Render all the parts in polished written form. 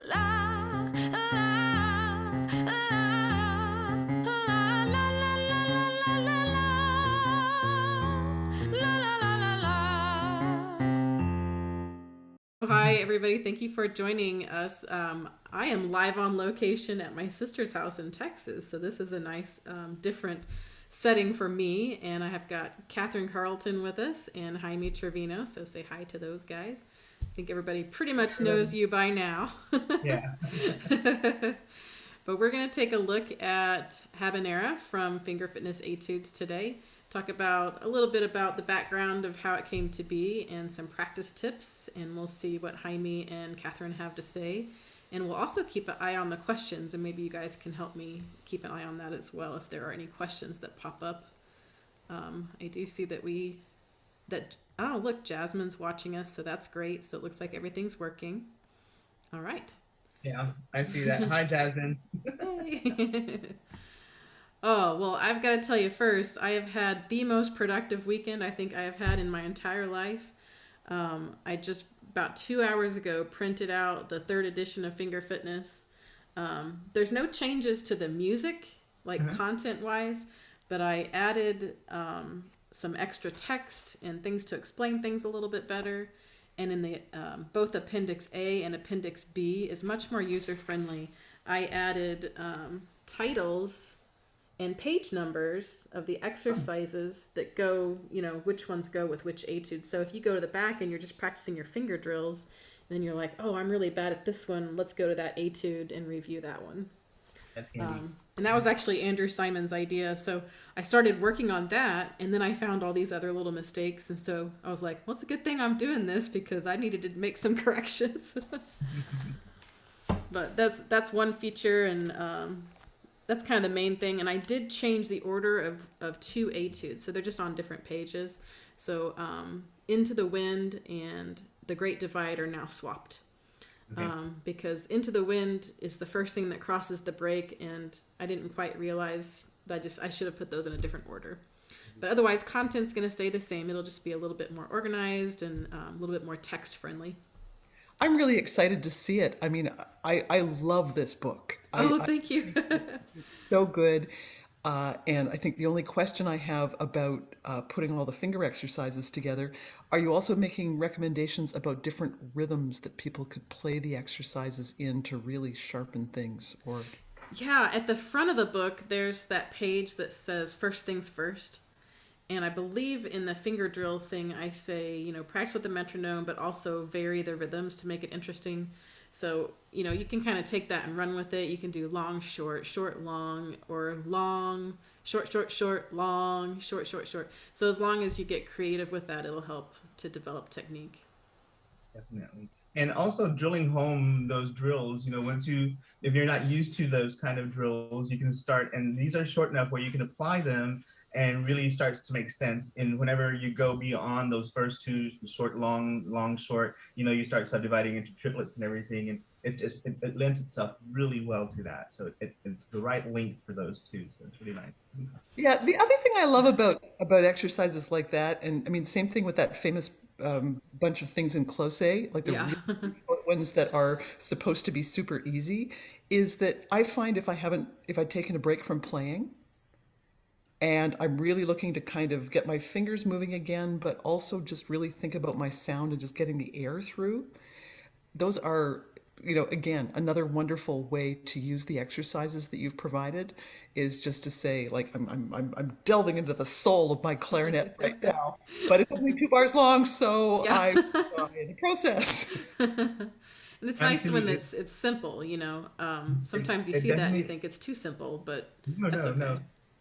La la la la la la la la Hi, everybody. Thank you for joining us. I am live on location at my sister's house in Texas, so this is a nice, different setting for me. And I have got Katherine Carleton with us and Jaime Trevino, so say hi to those guys. I think everybody pretty much knows you by now. Yeah. But we're going to take a look at Habanera from Finger Fitness Etudes today. Talk about a little bit about the background of how it came to be and some practice tips, and we'll see what Jaime and Katherine have to say. And we'll also keep an eye on the questions, and maybe you guys can help me keep an eye on that as well if there are any questions that pop up. I do see oh, look, Jasmine's watching us, so that's great. So it looks like everything's working. All right. Yeah, I see that. Hi, Jasmine. Yay. Oh, well, I've got to tell you first, I have had the most productive weekend I think I have had in my entire life. I just about 2 hours ago printed out the third edition of Finger Fitness. There's no changes to the music, like Uh-huh. content wise, but I added some extra text and things to explain things a little bit better. And in the both Appendix A and Appendix B is much more user friendly. I added titles and page numbers of the exercises that go, which ones go with which etude. So if you go to the back and you're just practicing your finger drills, then you're like, oh, I'm really bad at this one. Let's go to that etude and review that one. That's handy. And that was actually Andrew Simon's idea. So I started working on that, and then I found all these other little mistakes. And so I was like, well, it's a good thing I'm doing this because I needed to make some corrections. But that's one feature, and that's kind of the main thing. And I did change the order of two etudes, so they're just on different pages. So Into the Wind and The Great Divide are now swapped. Okay. Because Into the Wind is the first thing that crosses the break, and I didn't quite realize that I should have put those in a different order. But otherwise, content's going to stay the same. It'll just be a little bit more organized and a little bit more text friendly. I'm really excited to see it. I mean, I love this book. Oh, thank you. It's so good. And I think the only question I have about putting all the finger exercises together, are you also making recommendations about different rhythms that people could play the exercises in to really sharpen things? Or Yeah, at the front of the book, there's that page that says first things first. And I believe in the finger drill thing, I say, practice with the metronome, but also vary the rhythms to make it interesting. So, you can kind of take that and run with it. You can do long, short, long, or long, short, long, short. So as long as you get creative with that, it'll help to develop technique. Definitely. And also drilling home those drills, if you're not used to those kind of drills, you can start, and these are short enough where you can apply them and really starts to make sense. And whenever you go beyond those first two, short, long, long, short, you start subdividing into triplets and everything. And it lends itself really well to that. So it's the right length for those two. So it's really nice. yeah, the other thing I love about exercises like that, and I mean, same thing with that famous bunch of things in close A, like the Yeah. really short ones that are supposed to be super easy, is that I find if I've taken a break from playing and I'm really looking to kind of get my fingers moving again, but also just really think about my sound and just getting the air through. Those are, again, another wonderful way to use the exercises that you've provided is just to say, like, I'm delving into the soul of my clarinet right now, but it's only 2 bars long, so Yeah. I'm in the process. And it's nice when Absolutely. it's simple. Sometimes you It see that and you definitely, think it's too simple, but no, that's no, okay. no.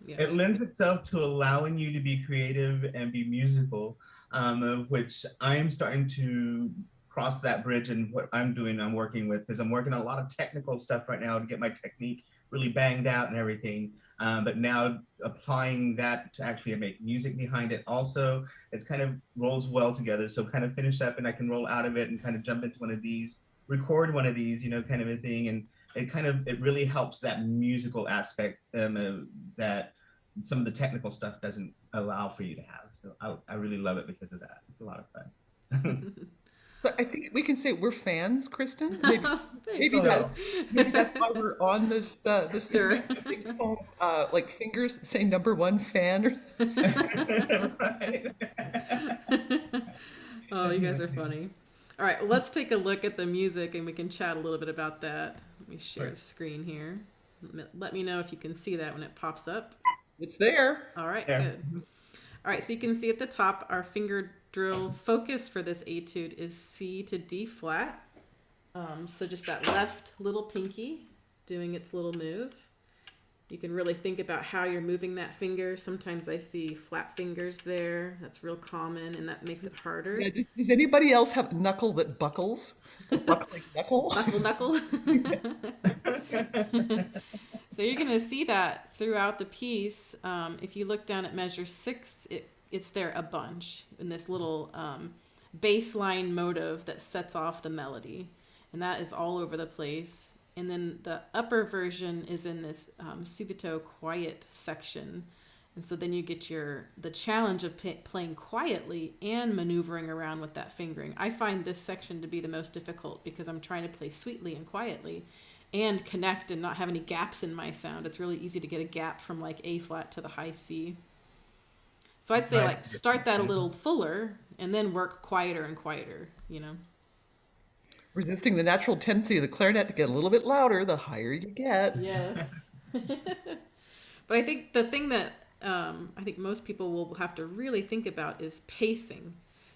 Yeah. It lends itself to allowing you to be creative and be musical, of which I am starting to cross that bridge. And what I'm doing, I'm working with, is I'm working on a lot of technical stuff right now to get my technique really banged out and everything. But now applying that to actually make music behind it also, it's kind of rolls well together. So kind of finish up and I can roll out of it and kind of jump into one of these, record one of these, kind of a thing. And it really helps that musical aspect that some of the technical stuff doesn't allow for you to have. So I really love it because of that. It's a lot of fun. But I think we can say we're fans, Kristen. Maybe, Thanks. maybe So, that's why we're on this thing. We Sure. have a big foam, like fingers that say #1 fan or right. Oh, you guys are funny. All right, well, let's take a look at the music and we can chat a little bit about that. Let me share the screen here. Let me know if you can see that when it pops up. it's there. All right, There. good. All right, so you can see at the top, our finger drill focus for this etude is C to D flat. So just that left little pinky doing its little move. You can really think about how you're moving that finger. Sometimes I see flat fingers there. That's real common, and that makes it harder. Yeah, does anybody else have a knuckle that buckles? A buckling knuckle? Knuckle, knuckle. So you're going to see that throughout the piece. If you look down at measure 6, it's there a bunch in this little baseline motive that sets off the melody. And that is all over the place. And then the upper version is in this subito quiet section. And so then you get the challenge of playing quietly and maneuvering around with that fingering. I find this section to be the most difficult because I'm trying to play sweetly and quietly and connect and not have any gaps in my sound. It's really easy to get a gap from like A flat to the high C. So I'd say like start that a little fuller and then work quieter and quieter, you know. Resisting the natural tendency of the clarinet to get a little bit louder the higher you get. Yes. But I think the thing that I think most people will have to really think about is pacing.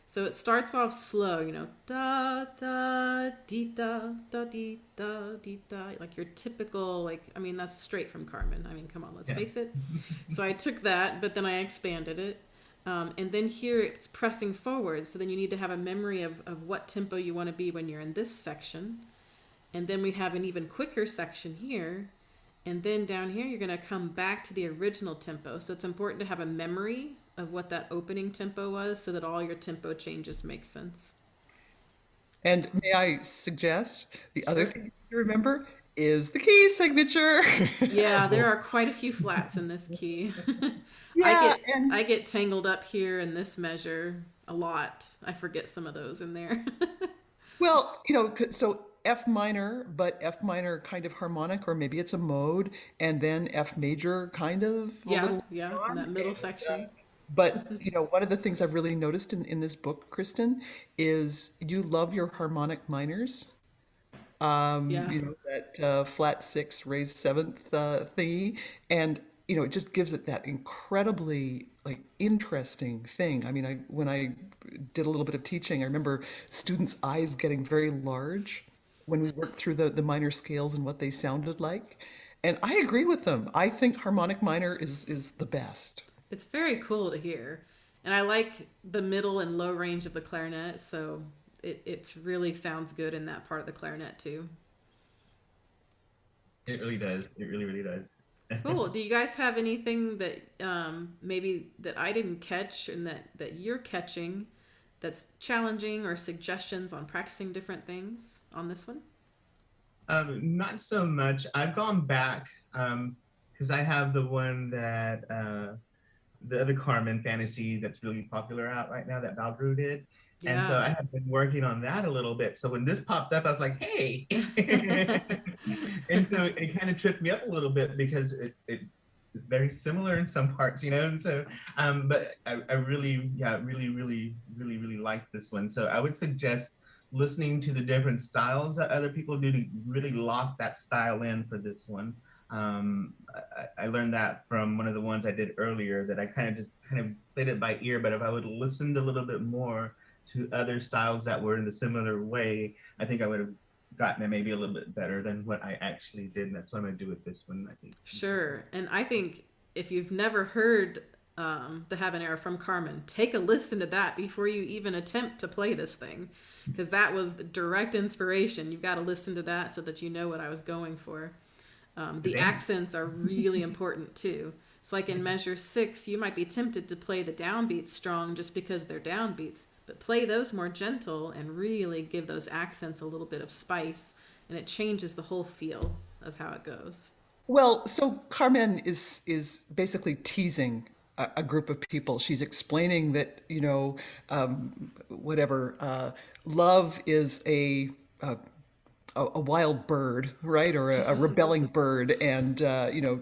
So it starts off slow, you know, da da dee da da dee da dee da, like your typical, like, I mean, that's straight from Carmen. I mean, come on, let's face it. So I took that, but then I expanded it. And then here it's pressing forward. So then you need to have a memory of what tempo you want to be when you're in this section. And then we have an even quicker section here. And then down here, you're going to come back to the original tempo. So it's important to have a memory of what that opening tempo was so that all your tempo changes make sense. And may I suggest the other thing to remember is the key signature. Yeah, there are quite a few flats in this key. Yeah, and I get tangled up here in this measure a lot. I forget some of those in there. well, so F minor, but F minor kind of harmonic, or maybe it's a mode, and then F major kind of a Yeah, little yeah, in on. that middle section. But one of the things I've really noticed in this book, Kristen, is you love your harmonic minors. Yeah. That flat 6 raised 7th thingy, and it just gives it that incredibly like interesting thing. I mean, when I did a little bit of teaching, I remember students' eyes getting very large when we worked through the minor scales and what they sounded like. And I agree with them. I think harmonic minor is the best. It's very cool to hear. And I like the middle and low range of the clarinet, so it really sounds good in that part of the clarinet too. It really does. It really, really does. Cool. Do you guys have anything that maybe that I didn't catch and that you're catching that's challenging, or suggestions on practicing different things on this one? Not so much. I've gone back because I have the one that the other Carmen fantasy that's really popular out right now that Val Drew did. And so Yeah. I have been working on that a little bit. So when this popped up, I was like, hey. And so it kind of tripped me up a little bit because it's very similar in some parts, And so, but I really, really like this one. So I would suggest listening to the different styles that other people do to really lock that style in for this one. I learned that from one of the ones I did earlier, that I kind of played it by ear, but if I would have listened a little bit more to other styles that were in the similar way, I think I would have gotten it maybe a little bit better than what I actually did. And that's what I'm going to do with this one, I think. Sure. And I think if you've never heard the Habanera from Carmen, take a listen to that before you even attempt to play this thing, because that was the direct inspiration. You've got to listen to that so that you know what I was going for. The accents are really important too. So like in measure 6, you might be tempted to play the downbeats strong just because they're downbeats, but play those more gentle and really give those accents a little bit of spice, and it changes the whole feel of how it goes. Well, so Carmen is basically teasing a group of people. She's explaining that whatever love is a wild bird, right, or a rebelling bird, and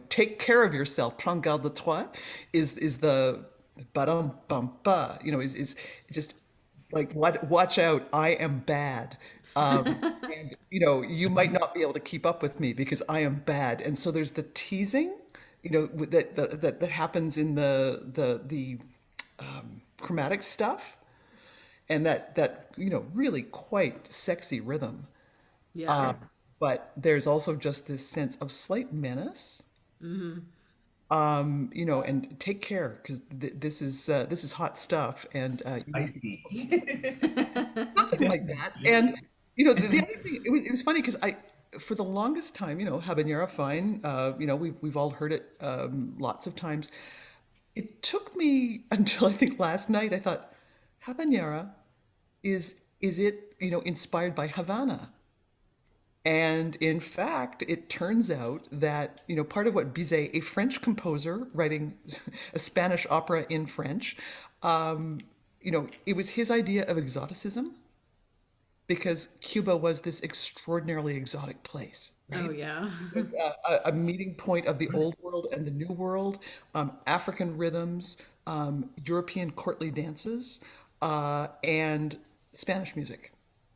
take care of yourself. Prends garde de toi is the ba bum ba. Is just like watch out. I am bad. And you might not be able to keep up with me because I am bad. And so there's the teasing, that happens in the chromatic stuff, and that really quite sexy rhythm. Yeah. But there's also just this sense of slight menace, and take care because this is hot stuff, and you I need to see. something like that. And the other thing, it was funny because for the longest time, habanera, fine, we've all heard it lots of times. It took me until I think last night I thought habanera is it inspired by Havana. And in fact, it turns out that, part of what Bizet, a French composer writing a Spanish opera in French, it was his idea of exoticism because Cuba was this extraordinarily exotic place, Oh right? yeah. It was a meeting point of the old world and the new world, African rhythms, European courtly dances, and Spanish music.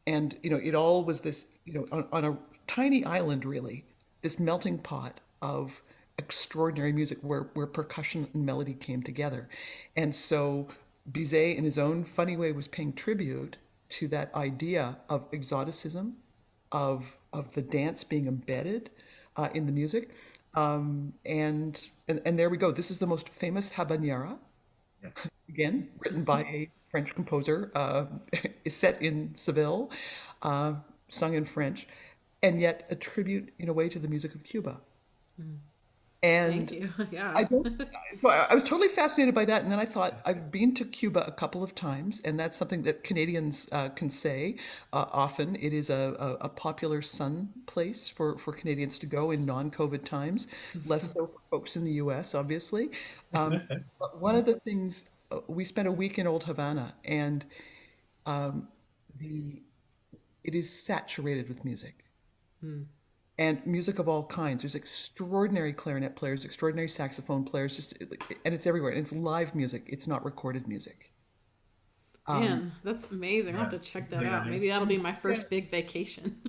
And, it all was this, on a tiny island, really, this melting pot of extraordinary music where percussion and melody came together. And so Bizet, in his own funny way, was paying tribute to that idea of exoticism, of the dance being embedded in the music. And there we go. This is the most famous habanera, Yes. again, written by a French composer, is set in Seville, uh, sung in French, and yet a tribute in a way to the music of Cuba. Thank And you. Yeah. I don't, so I was totally fascinated by that. And then I thought, I've been to Cuba a couple of times, and that's something that Canadians can say often. It is a popular sun place for Canadians to go in non-COVID times, less so for folks in the US, obviously. But one of the things, we spent a week in Old Havana, and the it is saturated with music and music of all kinds. There's extraordinary clarinet players, extraordinary saxophone players, and it's everywhere. And it's live music. It's not recorded music. Man, that's amazing. I'll have Yeah. to check that out. Clearly. Maybe that'll be my Yeah, first big vacation.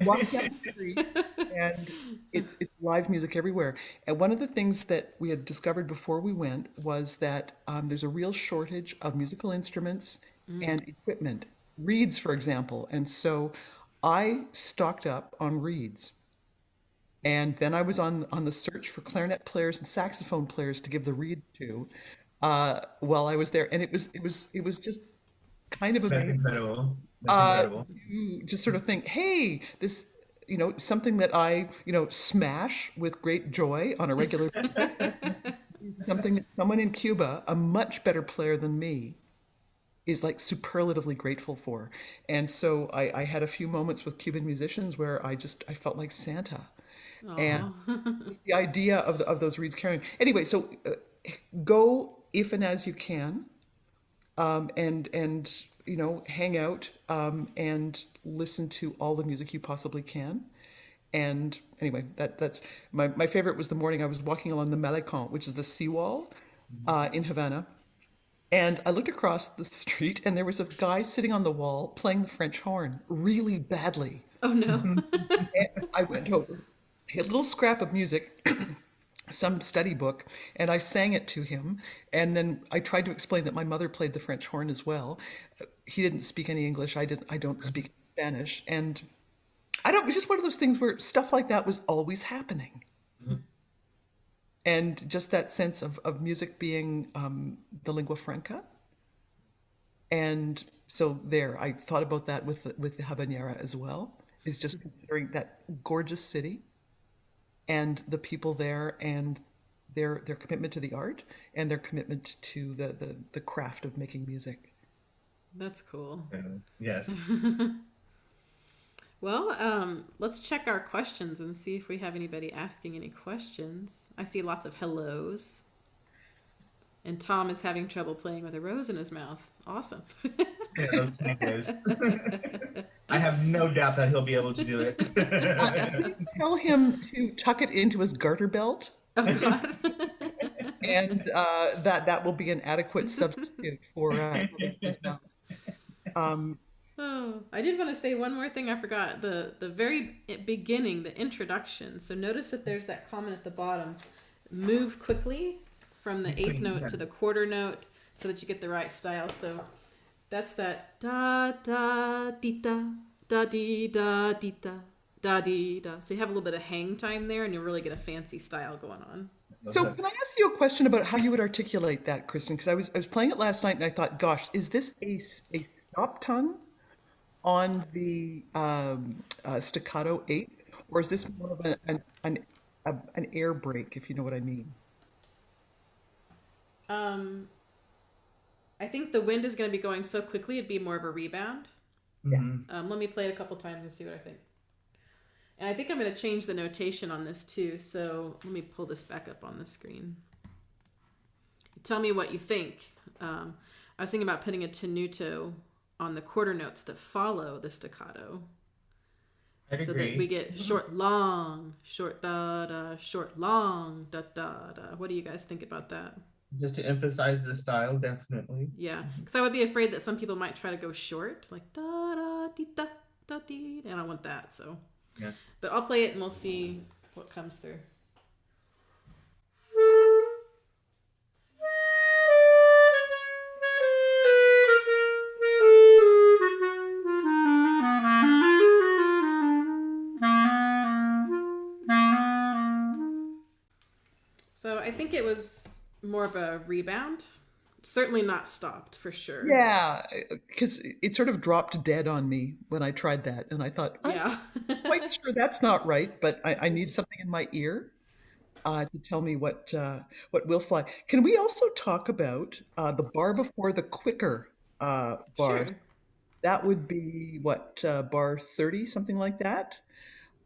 you walk down the street, and it's live music everywhere. And one of the things that we had discovered before we went was that there's a real shortage of musical instruments and equipment, reeds, for example. And so I stocked up on reeds. And then I was on the search for clarinet players and saxophone players to give the reed to while I was there, and it was just kind of That's amazing. incredible. That's incredible. You just sort of think, hey, this something that I smash with great joy on a regular basis, something that someone in Cuba, a much better player than me, is like superlatively grateful for. And so I had a few moments with Cuban musicians where I felt like Santa. And Oh, just the idea of those reeds carrying. Anyway, so go if and as you can, and hang out, and listen to all the music you possibly can. And anyway, that's my favorite was the morning I was walking along the Malecon, which is the seawall in Havana. And I looked across the street, and there was a guy sitting on the wall playing the French horn really badly. oh no. And I went over, a little scrap of music, some study book, and I sang it to him. And then I tried to explain that my mother played the French horn as well. He didn't speak any English. I don't speak Spanish. And it was just one of those things where stuff like that was always happening. And just that sense of music being the lingua franca. And so there, I thought about that with the habanera as well, is just considering that gorgeous city and the people there and their commitment to the art and their commitment to the craft of making music. That's cool. Yes. Well, let's check our questions and see if we have anybody asking any questions. I see lots of hellos. And Tom is having trouble playing with a rose in his mouth. Awesome. Yeah, those tangos. I have no doubt that he'll be able to do it. Tell him to tuck it into his garter belt, Oh God. and that will be an adequate substitute for his mouth. Um, Oh, I did want to say one more thing I forgot. The very beginning, the introduction. So notice that there's that comment at the bottom. Move quickly from the eighth note to the quarter note so that you get the right style. So that's that da da dee da da dee da dee da da dee da. So you have a little bit of hang time there, and you'll really get a fancy style going on. so can I ask you a question about how you would articulate that, Kristen? Because I was playing it last night and I thought, gosh, is this a stop tongue on the staccato eighth, or is this more of an air break, if you know what I mean? I think the wind is going to be going so quickly it'd be more of a rebound. Let me play it a couple times and see what I think. And I think I'm going to change the notation on this too. So let me pull this back up on the screen. Tell me what you think. I was thinking about putting a tenuto on the quarter notes that follow the staccato. I'd So agree. that we get short, long, short, da, da, short, long, da, da, da. What do you guys think about that? Just to emphasize the style, definitely. Yeah, because I would be afraid that some people might try to go short, like da da dee da da dee, and I don't want that. So, Yeah. but I'll play it and we'll see what comes through. So I think it was more of a rebound. Certainly not stopped for sure. Yeah, because it sort of dropped dead on me when I tried that, and I thought, I'm Yeah. quite sure that's not right, but I need something in my ear to tell me what will fly. Can we also talk about the bar before the quicker bar? Sure. That would be what, bar 30, something like that.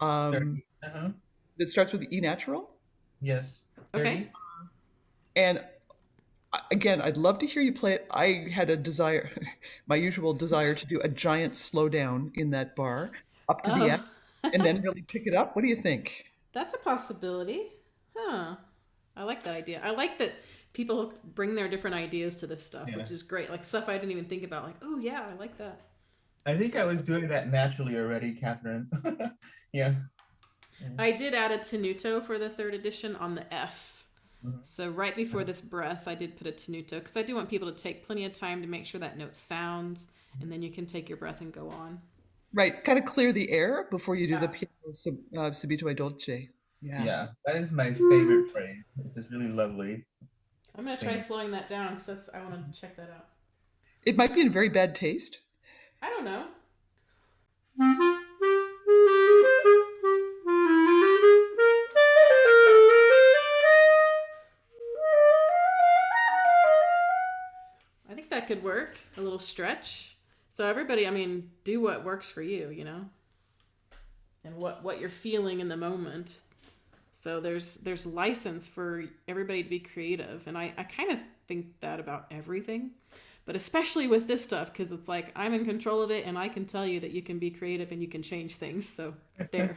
Um, 30. Uh-huh. that starts with the E natural. Yes. Okay. 30. And again, I'd love to hear you play it. I had a desire, my usual desire, to do a giant slowdown in that bar up to the Oh, F and then really pick it up. What do you think? that's a possibility. Huh. I like that idea. I like that people bring their different ideas to this stuff, Yeah. which is great. Like stuff I didn't even think about. Like, oh yeah, I like that. I think I was doing that naturally already, Catherine. Yeah. I did add a tenuto for the third edition on the F. Mhm. So right before this breath, I did put a tenuto because I do want people to take plenty of time to make sure that note sounds, and then you can take your breath and go on. Right, kind of clear the air before you do the Yeah. piano subito e dolce. Yeah. Yeah. That is my favorite phrase. It's just really lovely. I'm gonna try Singing. slowing that down because I want to check that out. It might be in very bad taste. I don't know. I think that could work. A little stretch. So everybody, I mean, do what works for you, you know, and what you're feeling in the moment. So there's license for everybody to be creative, and I kind of think that about everything, but especially with this stuff because it's like I'm in control of it, and I can tell you that you can be creative and you can change things. So there.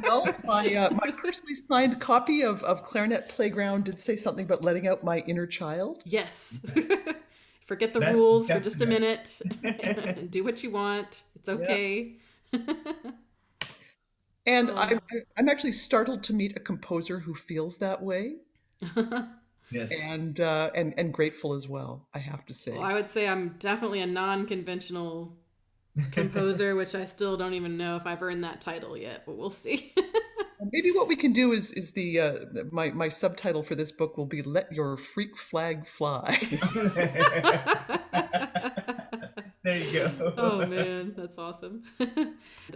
Well, my personally signed copy of Clarinet Playground did say something about letting out my inner child. Yes. Forget the That's rules for just a definite. minute and do what you want. It's okay. And Oh. I'm actually startled to meet a composer who feels that way, Yes. and grateful as well, I have to Well, say. I would say I'm definitely a non-conventional composer, which I still don't even know if I've earned that title yet, but we'll see. Maybe what we can do is my subtitle for this book will be "Let Your Freak Flag Fly." There you go. Oh man, that's awesome.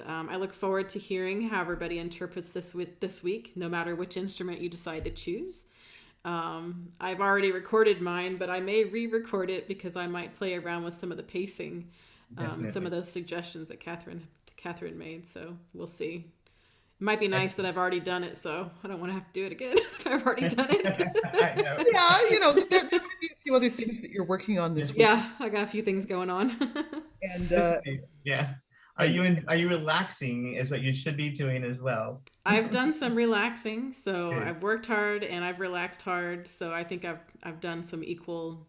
I look forward to hearing how everybody interprets this week, no matter which instrument you decide to choose. I've already recorded mine, but I may re-record it because I might play around with some of the pacing, some Definitely. of those suggestions that Catherine made. So we'll see. It might be nice that I've already done it, so I don't want to have to do it again if I've already done it. I know. Yeah, there might be a few other things that you're working on this week, Yeah, I got a few things going on. and Yeah. and Are you relaxing is what you should be doing as well. I've done some relaxing, so Good. I've worked hard and I've relaxed hard, so I think I've done some equal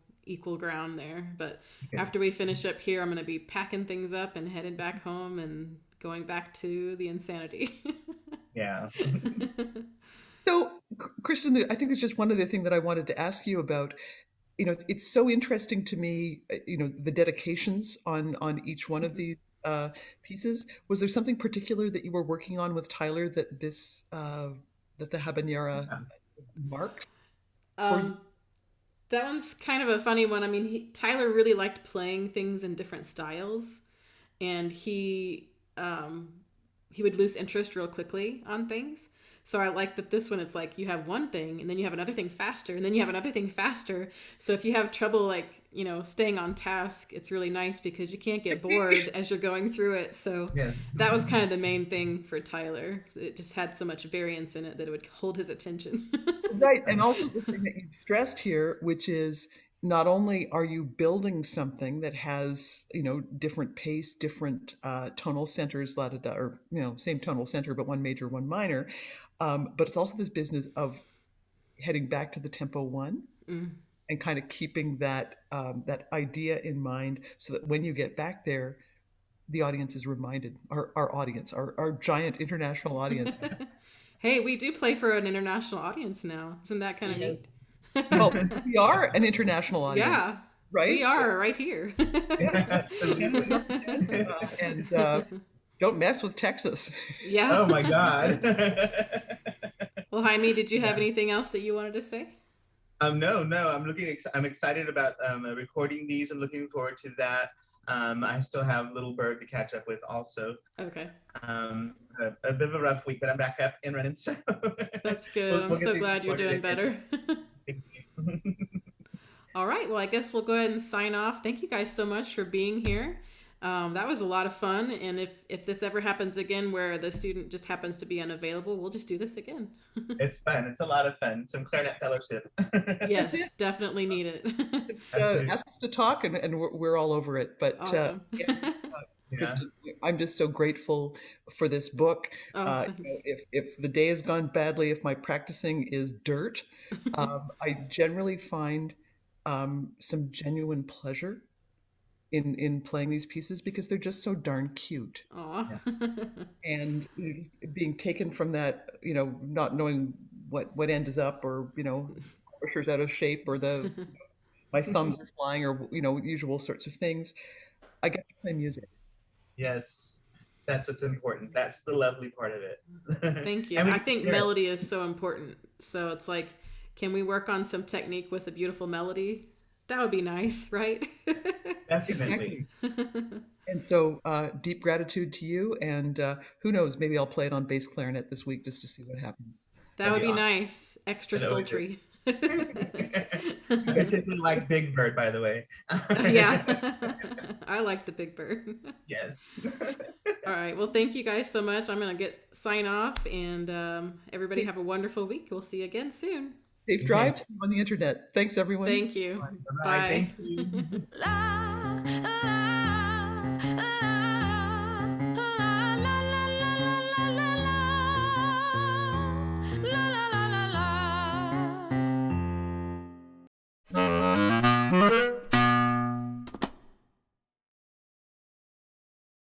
ground there. But Good. after we finish up here, I'm going to be packing things up and headed back home and going back to the insanity. Yeah. so, Kristen, I think there's just one other thing that I wanted to ask you about. It's so interesting to me, the dedications on each one of these pieces. Was there something particular that you were working on with Tyler that that the Habanera marks for you? um, that one's kind of a funny one. I mean, Tyler really liked playing things in different styles, and he would lose interest real quickly on things. So I like that this one, it's like you have one thing and then you have another thing faster and then you have another thing faster. So if you have trouble, like, staying on task, it's really nice because you can't get bored as you're going through it. So Yes. that was kind of the main thing for Tyler. It just had so much variance in it that it would hold his attention. Right, and also the thing that you've stressed here, which is not only are you building something that has different pace, different tonal centers, la da da, or same tonal center but one major, one minor, but it's also this business of heading back to the tempo one Mm. and kind of keeping that idea in mind, so that when you get back there, the audience is reminded, our audience, our giant international audience. Hey, we do play for an international audience now. Isn't that kind of neat? Yes. Well, we are an international audience, Yeah, we right? are right here. Yes, Absolutely. and don't mess with Texas. Yeah. Oh my God. Well, Jaime, did you have Yeah. anything else that you wanted to say? No. I'm excited about recording these and looking forward to that. I still have Little Bird to catch up with also. Okay, A bit of a rough week, but I'm back up and running. So that's good. I'm we'll get so these glad you're recorded doing again. better. Thank you. All right, well, I guess we'll go ahead and sign off. Thank you guys so much for being here. That was a lot of fun, and if this ever happens again where the student just happens to be unavailable, we'll just do this again. It's fun. It's a lot of fun. Some clarinet fellowship. Yes, definitely need it. Just Absolutely. ask us to talk, and we're all over it. But Awesome. yeah, Yeah. Kristen, I'm just so grateful for this book. Oh, thanks. If the day has gone badly, if my practicing is dirt, I generally find some genuine pleasure in playing these pieces because they're just so darn cute. Aw. Yeah. And just being taken from that, not knowing what end is up, or pusher's out of shape, or my thumbs are flying, or usual sorts of things. I get to play music. Yes. That's what's important. That's the lovely part of it. Thank you. And we I can think share it. melody is so important. So it's like, can we work on some technique with a beautiful melody? That would be nice, right? Definitely. And so, deep gratitude to you. And who knows, maybe I'll play it on bass clarinet this week just to see what happens. That That'd would be be awesome. nice. Extra That would be sultry. It didn't like Big Bird, by the way. Yeah. I like the big bird. Yes. All right. Well, thank you guys so much. I'm going to sign off, and everybody have a wonderful week. We'll see you again soon. Safe drives on the internet. Thanks, everyone. Thank you. Bye. Bye. Thank you. La, la, la.